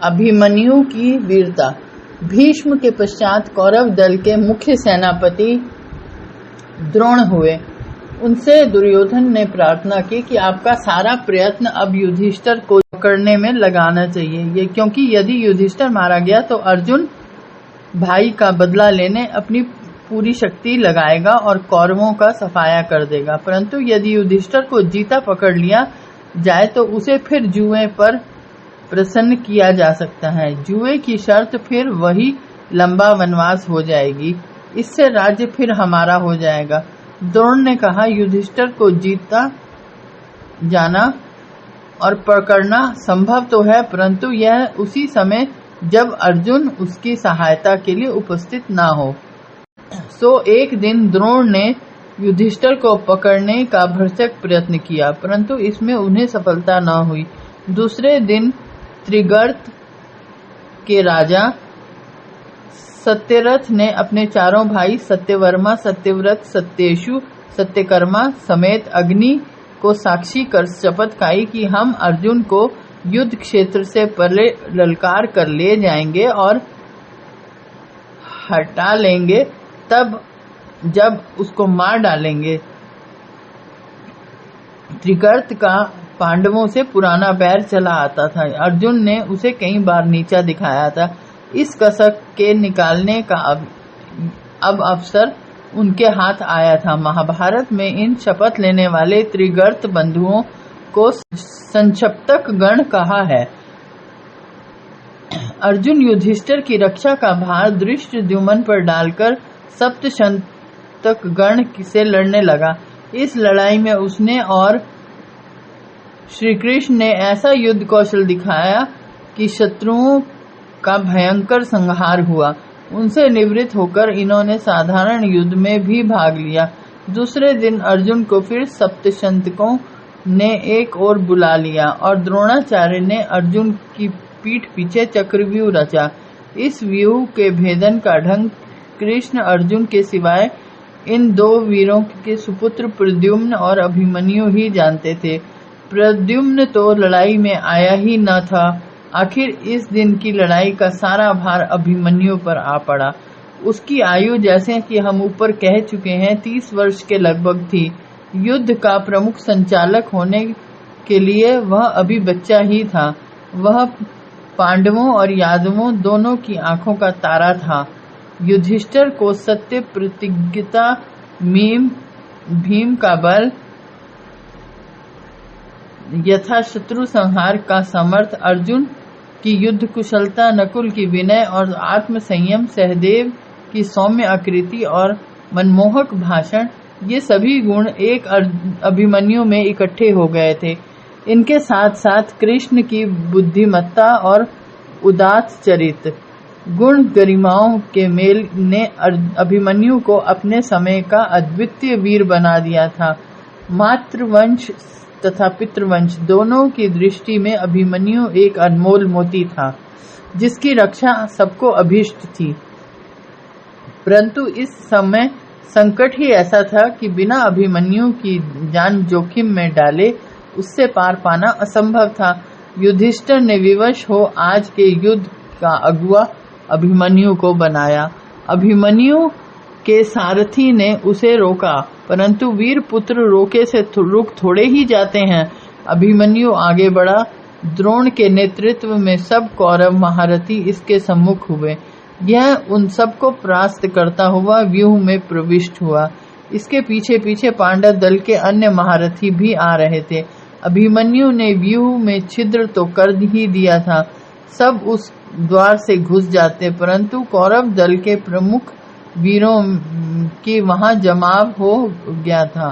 अभिमन्यु की वीरता। भीष्म के पश्चात कौरव दल के मुख्य सेनापति द्रोण हुए। उनसे दुर्योधन ने प्रार्थना की कि आपका सारा प्रयत्न अब युधिष्ठिर को पकड़ने में लगाना चाहिए, क्योंकि यदि युधिष्ठिर मारा गया तो अर्जुन भाई का बदला लेने अपनी पूरी शक्ति लगाएगा और कौरवों का सफाया कर देगा। परंतु यदि युधिष्ठिर को जीता पकड़ लिया जाए तो उसे फिर जुए पर प्रसन्न किया जा सकता है। जुए की शर्त फिर वही लंबा वनवास हो जाएगी, इससे राज्य फिर हमारा हो जाएगा। द्रोण ने कहा, युधिष्ठिर को जीता जाना और पकड़ना संभव तो है, परंतु यह उसी समय जब अर्जुन उसकी सहायता के लिए उपस्थित ना हो। सो एक दिन द्रोण ने युधिष्ठिर को पकड़ने का भरसक प्रयत्न किया, परंतु इसमें उन्हें सफलता न हुई। दूसरे दिन त्रिगर्त के राजा सत्यरथ ने अपने चारों भाई सत्यवर्मा, सत्यव्रत, सत्येशु, सत्यकर्मा समेत अग्नि को साक्षी कर शपथ खाई कि हम अर्जुन को युद्ध क्षेत्र से परे ललकार कर ले जाएंगे और हटा लेंगे, तब जब उसको मार डालेंगे। त्रिगर्त का पांडवों से पुराना बैर चला आता था। अर्जुन ने उसे कई बार नीचा दिखाया था। इस कसक के निकालने का अब अवसर उनके हाथ आया था। महाभारत में इन शपथ लेने वाले त्रिगर्त बंधुओं को संक्षिप्तक गण कहा है। अर्जुन युधिष्ठिर की रक्षा का भार धृष्टद्युम्न पर डालकर सप्तशंतक गण से लड़ने लगा। इस लड़ाई में उसने और श्री कृष्ण ने ऐसा युद्ध कौशल दिखाया कि शत्रुओं का भयंकर संहार हुआ। उनसे निवृत्त होकर इन्होंने साधारण युद्ध में भी भाग लिया। दूसरे दिन अर्जुन को फिर सप्तशंतकों ने एक ओर बुला लिया और द्रोणाचार्य ने अर्जुन की पीठ पीछे चक्रव्यूह रचा। इस व्यूह के भेदन का ढंग कृष्ण अर्जुन के सिवाय इन दो वीरों के सुपुत्र प्रद्युम्न और अभिमन्यु ही जानते थे। प्रद्युम्न तो लड़ाई में आया ही न था। आखिर इस दिन की लड़ाई का सारा भार अभिमन्यु पर आ पड़ा। उसकी आयु जैसे कि हम ऊपर कह चुके हैं 30 वर्ष के लगभग थी। युद्ध का प्रमुख संचालक होने के लिए वह अभी बच्चा ही था। वह पांडवों और यादवों दोनों की आंखों का तारा था। युधिष्ठिर को सत्य प्रतिज्ञता, भीम का बल, यथा शत्रु संहार का समर्थ, अर्जुन की युद्ध कुशलता, नकुल की विनय और आत्म संयम, सहदेव की सौम्य आकृति और मनमोहक भाषण, ये सभी गुण एक अभिमन्यु में इकट्ठे हो गए थे। इनके साथ साथ कृष्ण की बुद्धिमत्ता और उदात्त चरित्र गुण गरिमाओं के मेल ने अभिमन्यु को अपने समय का अद्वितीय वीर बना दिया था। मातृवंश तथा पितृवंश दोनों की दृष्टि में अभिमन्यु एक अनमोल मोती था, जिसकी रक्षा सबको अभीष्ट थी। परंतु इस समय संकट ही ऐसा था कि बिना अभिमन्यु की जान जोखिम में डाले उससे पार पाना असंभव था। युधिष्ठिर ने विवश हो आज के युद्ध का अगुआ अभिमन्यु को बनाया। अभिमन्यु के सारथी ने उसे रोका, परंतु वीर पुत्र रोके से रुक थोड़े ही जाते हैं। अभिमन्यु आगे बढ़ा। द्रोण के नेतृत्व में सब कौरव महारथी इसके सम्मुख हुए। यह उन सबको परास्त करता हुआ व्यूह में प्रविष्ट हुआ। इसके पीछे पीछे पांडव दल के अन्य महारथी भी आ रहे थे। अभिमन्यु ने व्यूह में छिद्र तो कर ही दिया था, सब उस द्वार से घुस जाते, परंतु कौरव दल के प्रमुख वीरों की वहां जमाव हो गया था।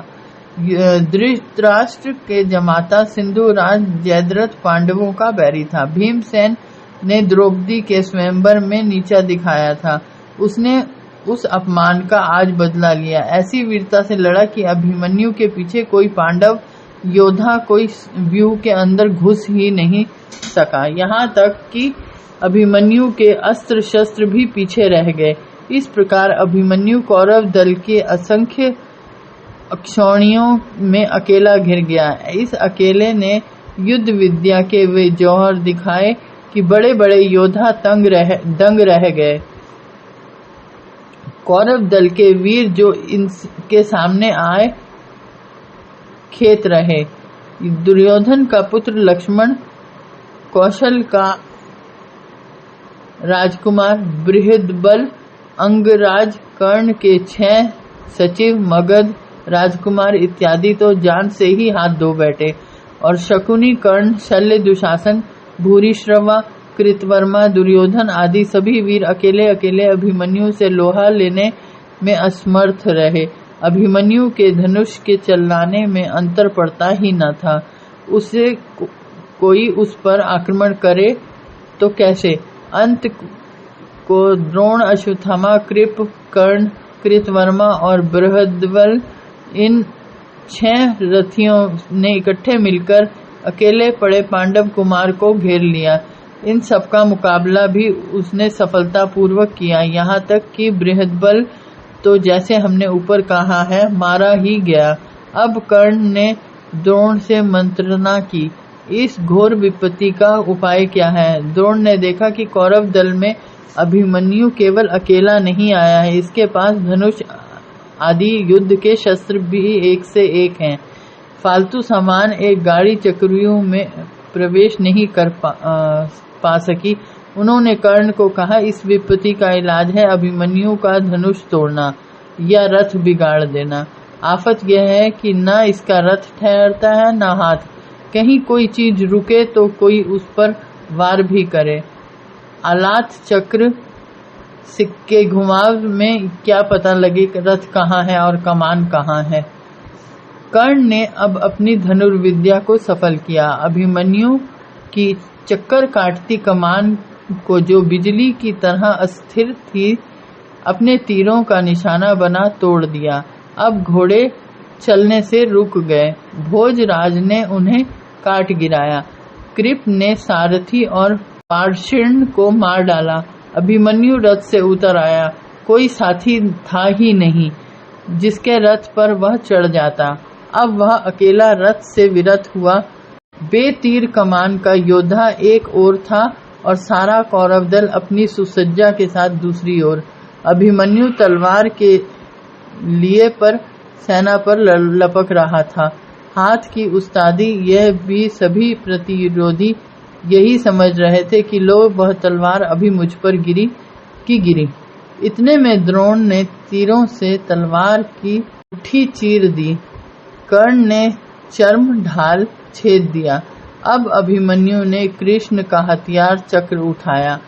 धृतराष्ट्र के जमाता सिंधुराज जयद्रथ पांडवों का बैरी था। भीमसेन ने द्रौपदी के स्वयंवर में नीचा दिखाया था। उसने उस अपमान का आज बदला लिया। ऐसी वीरता से लड़ा कि अभिमन्यु के पीछे कोई पांडव योद्धा कोई व्यूह के अंदर घुस ही नहीं सका। यहाँ तक कि अभिमन्यु के अस्त्र शस्त्र भी पीछे रह गए। इस प्रकार अभिमन्यु कौरव दल के असंख्य अक्षौणियों में अकेला घिर गया। इस अकेले ने युद्ध विद्या के वे जौहर दिखाए कि बड़े बड़े योद्धा दंग रह गए। कौरव दल के वीर जो इनके सामने आए खेत रहे। दुर्योधन का पुत्र लक्ष्मण, कौशल का राजकुमार बृहद्बल, अंगराज, कर्ण के 6 सचिव, मगध राजकुमार इत्यादि तो जान से ही हाथ धो बैठे। और शकुनी, कर्ण, शल्य, दुशासन, भूरिश्रवा, कृतवर्मा, दुर्योधन आदि सभी वीर अकेले अकेले अभिमन्यु से लोहा लेने में असमर्थ रहे। अभिमन्यु के धनुष के चलाने में अंतर पड़ता ही न था। उसे कोई उस पर आक्रमण करे तो कैसे। अंत को द्रोण, अश्वत्थामा, कृप, कर्ण, कृतवर्मा और बृहद्बल इन 6 रथियों ने इकट्ठे मिलकर अकेले पड़े पांडव कुमार को घेर लिया। इन सबका मुकाबला भी उसने सफलतापूर्वक किया। यहाँ तक कि बृहद्बल तो जैसे हमने ऊपर कहा है मारा ही गया। अब कर्ण ने द्रोण से मंत्रणा की, इस घोर विपत्ति का उपाय क्या है। द्रोण ने देखा कि कौरव दल में अभिमन्यु केवल अकेला नहीं आया है, इसके पास धनुष आदि युद्ध के शस्त्र भी एक से एक हैं। फालतू सामान एक गाड़ी चक्रियों में प्रवेश नहीं कर पा सकी। उन्होंने कर्ण को कहा, इस विपत्ति का इलाज है अभिमन्यु का धनुष तोड़ना या रथ बिगाड़ देना। आफत यह है कि न इसका रथ ठहरता है न हाथ। कहीं कोई चीज रुके तो कोई उस पर वार भी करे। आलात चक्र सिक्के घुमाव में क्या पता लगे रथ कहाँ है और कमान कहाँ है। कर्ण ने अब अपनी धनुर्विद्या को सफल किया। अभिमन्यु की चक्कर काटती कमान को जो बिजली की तरह अस्थिर थी, अपने तीरों का निशाना बना तोड़ दिया। अब घोड़े चलने से रुक गए। भोजराज ने उन्हें काट गिराया। कृप ने सारथी और पार्षण को मार डाला। अभिमन्यु रथ से उतर आया। कोई साथी था ही नहीं जिसके रथ पर वह चढ़ जाता। अब वह अकेला रथ से विरत हुआ। बेतीर कमान का योद्धा एक ओर था और सारा कौरव दल अपनी सुसज्जा के साथ दूसरी ओर। अभिमन्यु तलवार के लिए पर सेना पर लपक रहा था। हाथ की उस्तादी यह भी सभी प्रतिरोधी यही समझ रहे थे कि लो वह तलवार अभी मुझ पर गिरी। इतने में द्रोण ने तीरों से तलवार की मुट्ठी चीर दी। कर्ण ने चर्म ढाल छेद दिया। अब अभिमन्यु ने कृष्ण का हथियार चक्र उठाया।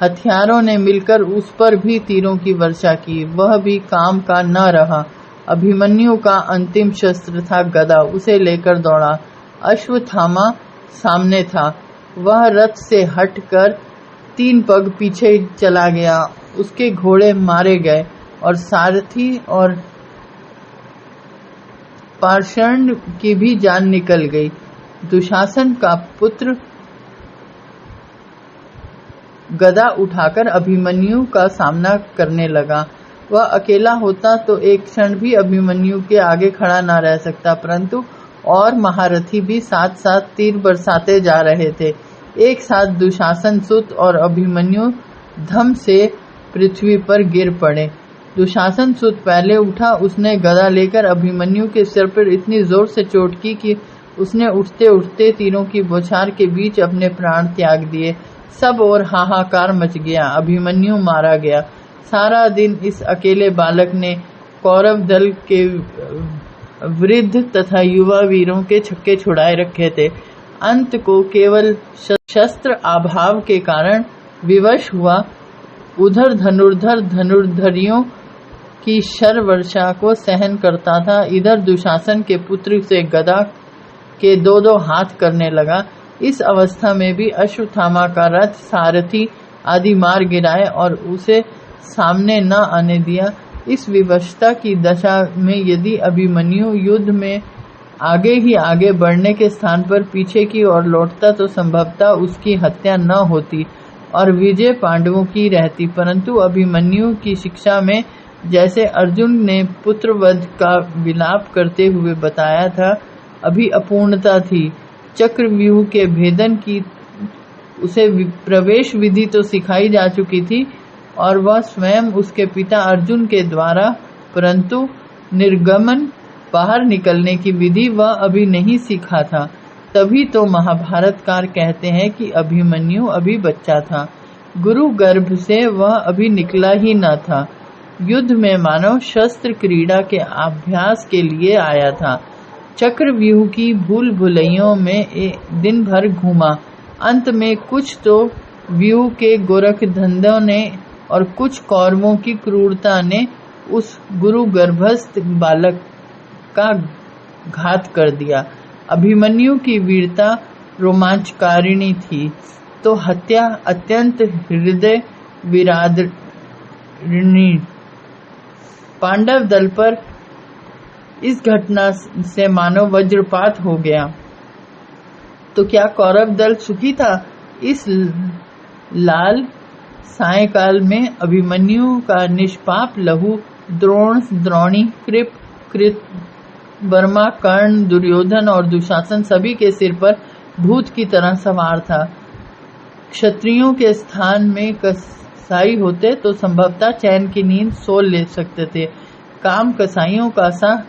हथियारों ने मिलकर उस पर भी तीरों की वर्षा की। वह भी काम का न रहा। अभिमन्यु का अंतिम शस्त्र था गदा। उसे लेकर दौड़ा। अश्वत्थामा सामने था। वह रथ से हटकर 3 पग पीछे चला गया। उसके घोड़े मारे गए और सारथी और पार्षण की भी जान निकल गई। दुशासन का पुत्र गदा उठाकर अभिमन्यु का सामना करने लगा। वह अकेला होता तो एक क्षण भी अभिमन्यु के आगे खड़ा न रह सकता, परंतु और महारथी भी साथ साथ तीर बरसाते जा रहे थे। एक साथ दुशासन सुत और अभिमन्यु धम से पृथ्वी पर गिर पड़े। दुशासन सुत पहले उठा। उसने गदा लेकर अभिमन्यु के सिर पर इतनी जोर से चोट की कि उसने उठते उठते तीरों की बौछार के बीच अपने प्राण त्याग दिए। सब और हाहाकार मच गया। अभिमन्यु मारा गया। सारा दिन इस अकेले बालक ने कौरव दल के वृद्ध तथा युवा वीरों के छक्के छुड़ाए रखे थे। अंत को केवल शस्त्र अभाव के कारण विवश हुआ। उधर धनुर्धर धनुर्धरियों की शर वर्षा को सहन करता था, इधर दुशासन के पुत्र से गदा के 2-2 हाथ करने लगा। इस अवस्था में भी अश्वत्थामा का रथ सारथी आदि मार गिराए और उसे सामने न आने दिया। इस विवशता की दशा में यदि अभिमन्यु युद्ध में आगे ही आगे बढ़ने के स्थान पर पीछे की ओर लौटता तो संभवतः उसकी हत्या न होती और विजय पांडवों की रहती, परंतु अभिमन्यु की शिक्षा में जैसे अर्जुन ने पुत्रवध का विलाप करते हुए बताया था, अभी अपूर्णता थी। चक्रव्यूह के भेदन की उसे प्रवेश विधि तो सिखाई जा चुकी थी और वह स्वयं उसके पिता अर्जुन के द्वारा, परंतु निर्गमन बाहर निकलने की विधि वह अभी नहीं सीखा था। तभी तो महाभारतकार कहते हैं कि अभिमन्यु अभी बच्चा था, गुरु गर्भ से वह अभी निकला ही न था। युद्ध में मानव शस्त्र क्रीड़ा के अभ्यास के लिए आया था। चक्रव्यूह की भूल भुलैयों में दिन भर घूमा। अंत में कुछ तो व्यूह के गोरख धंधों ने और कुछ कौरवों की क्रूरता ने उस गुरु गर्भस्थ बालक का घात कर दिया। अभिमन्यु की वीरता रोमांचकारिणी थी, तो हत्या अत्यंत हृदय विदारणी। पांडव दल पर इस घटना से मानो वज्रपात हो गया। तो क्या कौरव दल सुखी था? इस लाल सायंकाल में अभिमन्यु का निष्पाप लहू द्रोण, द्रोणी, कृप, कृत, वर्मा, कर्ण, दुर्योधन और दुशासन सभी के सिर पर भूत की तरह सवार था। क्षत्रियों के स्थान में कसाई होते तो संभवतः चैन की नींद सो ले सकते थे। काम कसाईयों का सा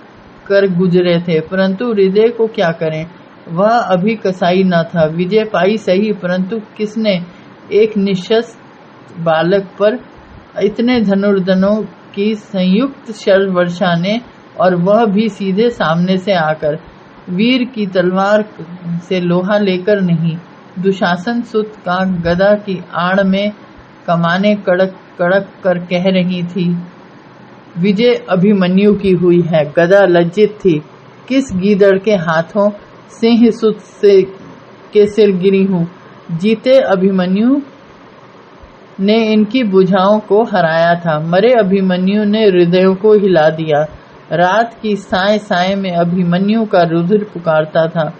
कर गुजरे थे, परंतु हृदय को क्या करें, वह अभी कसाई न था। विजय पाई सही, परंतु किसने? एक निशस्त्र बालक पर इतने धनुर्धनों की संयुक्त शर वर्षा ने, और वह भी सीधे सामने से आकर, वीर की तलवार से लोहा लेकर नहीं। दुशासन सुत का गदा की आड़ में कमाने कड़क कड़क कर कह रही थी, विजय अभिमन्यु की हुई है। गदा लज्जित थी, किस गीदड़ के हाथों सिंह सुत से के सिर गिरी हूँ। जीते अभिमन्यु ने इनकी भुजाओं को हराया था, मरे अभिमन्यु ने हृदयों को हिला दिया। रात की साय साय में अभिमन्यु का रुधिर पुकारता था।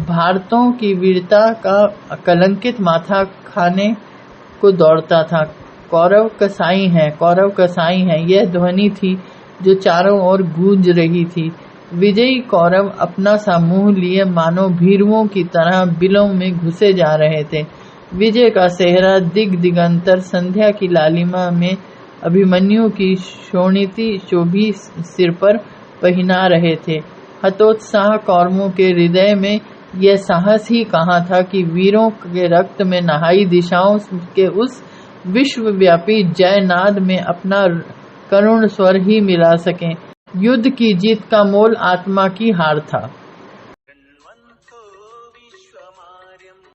भारतों की वीरता का कलंकित माथा खाने को दौड़ता था। कौरव कसाई हैं, कौरव कसाई हैं, यह ध्वनि थी जो चारों ओर गूंज रही थी। विजयी कौरव अपना सा मुंह लिए मानो भीरुओं की तरह बिलों में घुसे जा रहे थे। विजय का सेहरा दिगंतर संध्या की लालिमा में अभिमन्यु की शोणिती शोभी सिर पर पहना रहे थे। हतोत्साह कौरवों के हृदय में यह साहस ही कहाँ था कि वीरों के रक्त में नहाई दिशाओं के उस विश्वव्यापी जयनाद में अपना करुण स्वर ही मिला सकें। युद्ध की जीत का मोल आत्मा की हार था।